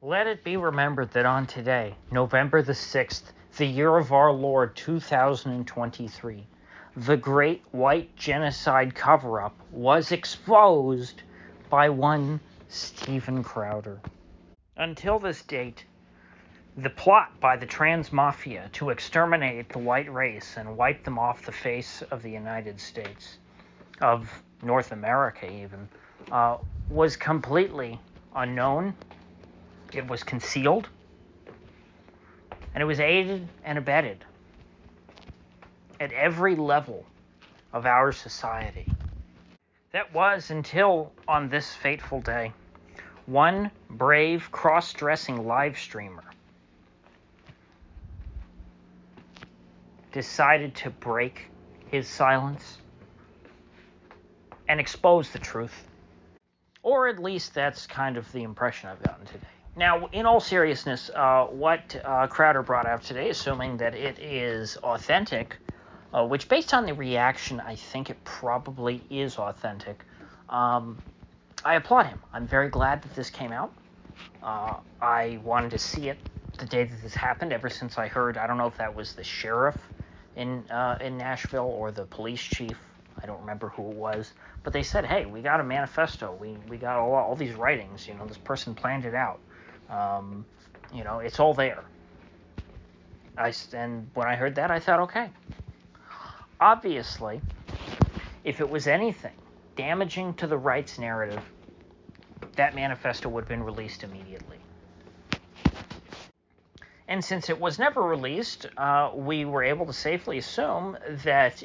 Let it be remembered that on today, November the 6th, the year of our Lord 2023, the great white genocide cover-up was exposed by one Stephen Crowder. Until this date, the plot by the trans mafia to exterminate the white race and wipe them off the face of the United States, of North America even, was completely unknown. It was concealed, and it was aided and abetted at every level of our society. That was until, on this fateful day, one brave cross-dressing live streamer decided to break his silence and expose the truth. Or at least that's kind of the impression I've gotten today. Now, in all seriousness, what Crowder brought out today, assuming that it is authentic, which based on the reaction, I think it probably is authentic, I applaud him. I'm very glad that this came out. I wanted to see it the day that this happened, ever since I heard, I don't know if that was the sheriff in Nashville or the police chief, I don't remember who it was, but they said, hey, we got a manifesto, we got all these writings, this person planned it out, it's all there. And when I heard that, I thought, okay. Obviously, if it was anything damaging to the rights narrative, that manifesto would have been released immediately. And since it was never released, we were able to safely assume that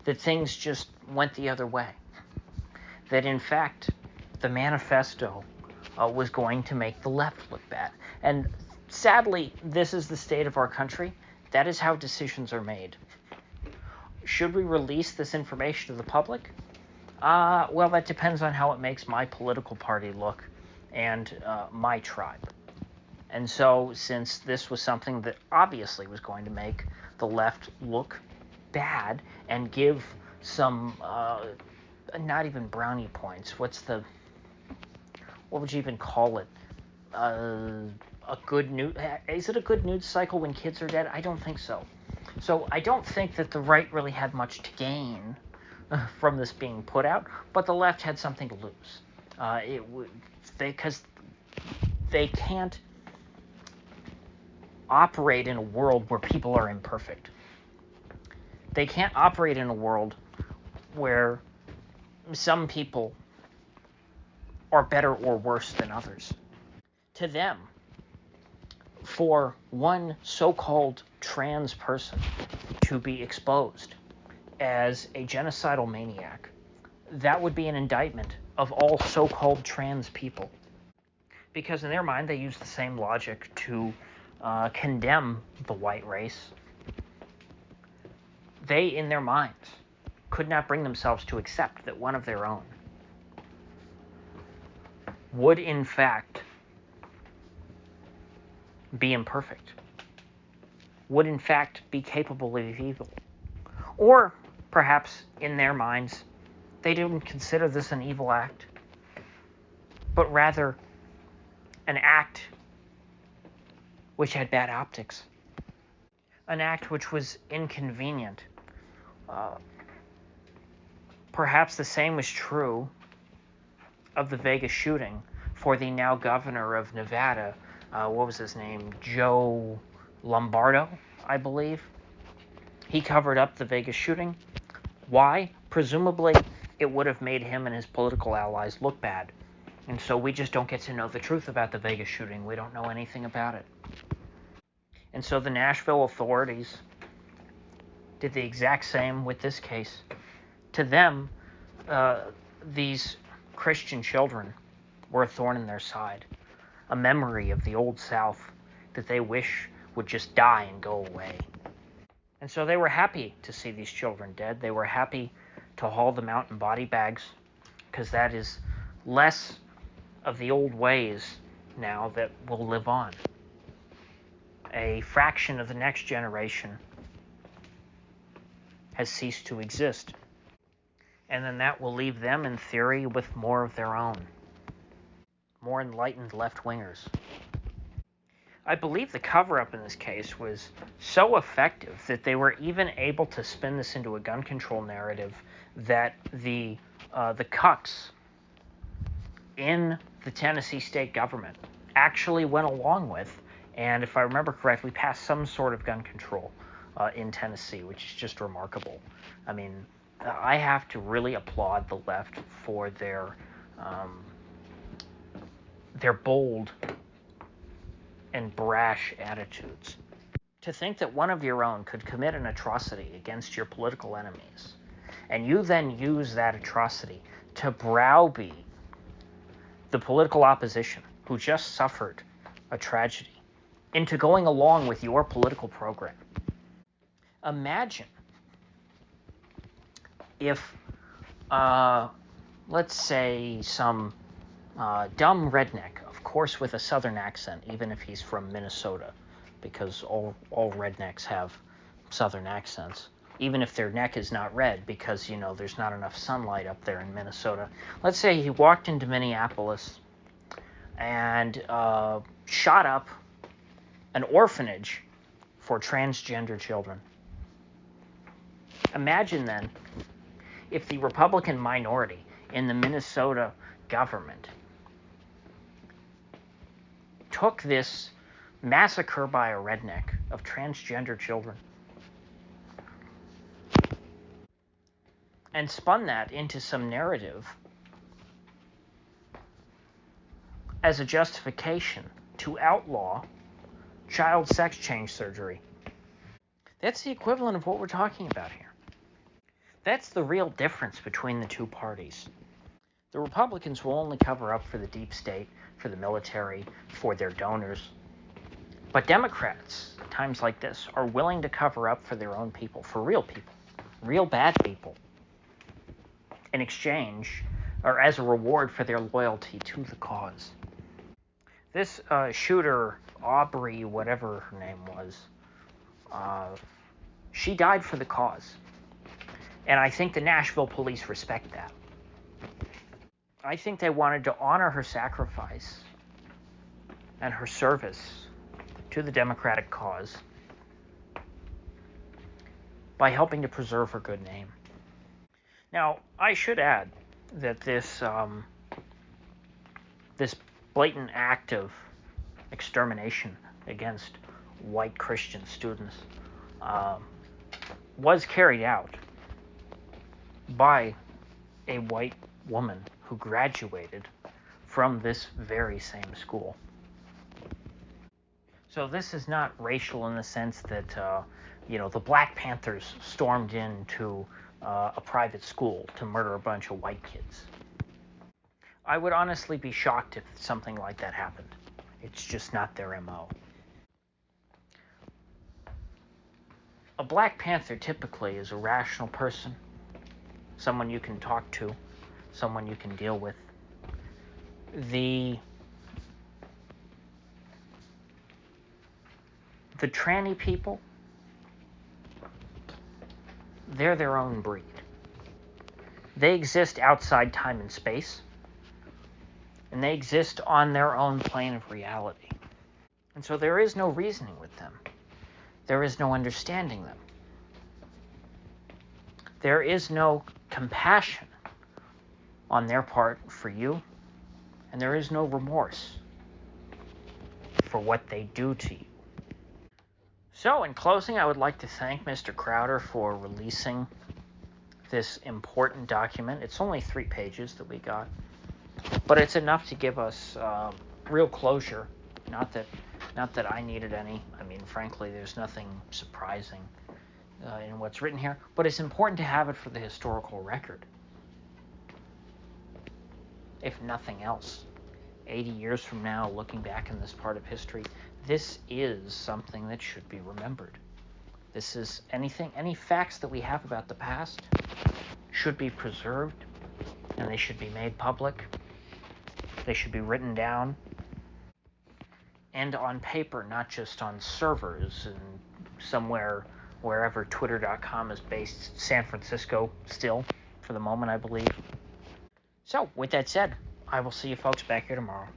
that things just went the other way. That in fact, the manifesto was going to make the left look bad. And sadly, this is the state of our country. That is how decisions are made. Should we release this information to the public? Well, that depends on how it makes my political party look and my tribe. And so, since this was something that obviously was going to make the left look bad and give some, not even brownie points, what would you even call it? A good news, is it a good news cycle when kids are dead? I don't think so. So I don't think that the right really had much to gain from this being put out, but the left had something to lose. Because they can't operate in a world where people are imperfect. They can't operate in a world where some people are better or worse than others. To them, for one so-called trans person to be exposed as a genocidal maniac, that would be an indictment of all so-called trans people. Because in their mind, they use the same logic to condemn the white race. They, in their minds, could not bring themselves to accept that one of their own would, in fact, be imperfect, would, in fact, be capable of evil. Or, perhaps, in their minds, they didn't consider this an evil act, but rather an act which had bad optics, an act which was inconvenient. Perhaps the same was true of the Vegas shooting for the now governor of Nevada. What was his name? Joe Lombardo, I believe. He covered up the Vegas shooting. Why? Presumably, it would have made him and his political allies look bad. And so we just don't get to know the truth about the Vegas shooting. We don't know anything about it. And so the Nashville authorities did the exact same with this case. To them, these Christian children were a thorn in their side, a memory of the Old South that they wish would just die and go away. And so they were happy to see these children dead. They were happy to haul them out in body bags, because that is less of the old ways now that will live on. A fraction of the next generation has ceased to exist. And then that will leave them, in theory, with more of their own. more enlightened left-wingers. I believe the cover-up in this case was so effective that they were even able to spin this into a gun control narrative that the cucks in the Tennessee state government actually went along with, and if I remember correctly, passed some sort of gun control in Tennessee, which is just remarkable. I mean, I have to really applaud the left for their bold and brash attitudes. To think that one of your own could commit an atrocity against your political enemies, and you then use that atrocity to browbeat the political opposition who just suffered a tragedy into going along with your political program. Imagine if, let's say, some dumb redneck, of course with a southern accent, even if he's from Minnesota, because all rednecks have southern accents, even if their neck is not red, because, there's not enough sunlight up there in Minnesota. Let's say he walked into Minneapolis and shot up an orphanage for transgender children. Imagine then if the Republican minority in the Minnesota government took this massacre by a redneck of transgender children and spun that into some narrative as a justification to outlaw child sex change surgery. That's the equivalent of what we're talking about here. That's the real difference between the two parties. The Republicans will only cover up for the deep state, for the military, for their donors. But Democrats, at times like this, are willing to cover up for their own people, for real bad people, in exchange, or as a reward for their loyalty to the cause. This shooter, Aubrey, whatever her name was, she died for the cause. And I think the Nashville police respect that. I think they wanted to honor her sacrifice and her service to the Democratic cause by helping to preserve her good name. Now, I should add that this blatant act of extermination against white Christian students was carried out by a white woman who graduated from this very same school. So this is not racial in the sense that, the Black Panthers stormed into a private school to murder a bunch of white kids. I would honestly be shocked if something like that happened. It's just not their MO. A Black Panther typically is a rational person, someone you can talk to, someone you can deal with. The tranny people, they're their own breed. They exist outside time and space, and they exist on their own plane of reality. And so there is no reasoning with them. There is no understanding them. There is no compassion on their part for you, and there is no remorse for what they do to you. So, in closing, I would like to thank Mr. Crowder for releasing this important document. It's only 3 pages that we got, but it's enough to give us real closure. Not that I needed any. I mean, frankly, there's nothing surprising in what's written here, but it's important to have it for the historical record. If nothing else, 80 years from now, looking back in this part of history, this is something that should be remembered. This is any facts that we have about the past should be preserved, and they should be made public. They should be written down, and on paper, not just on servers and somewhere, wherever Twitter.com is based, San Francisco still, for the moment, I believe. So, with that said, I will see you folks back here tomorrow.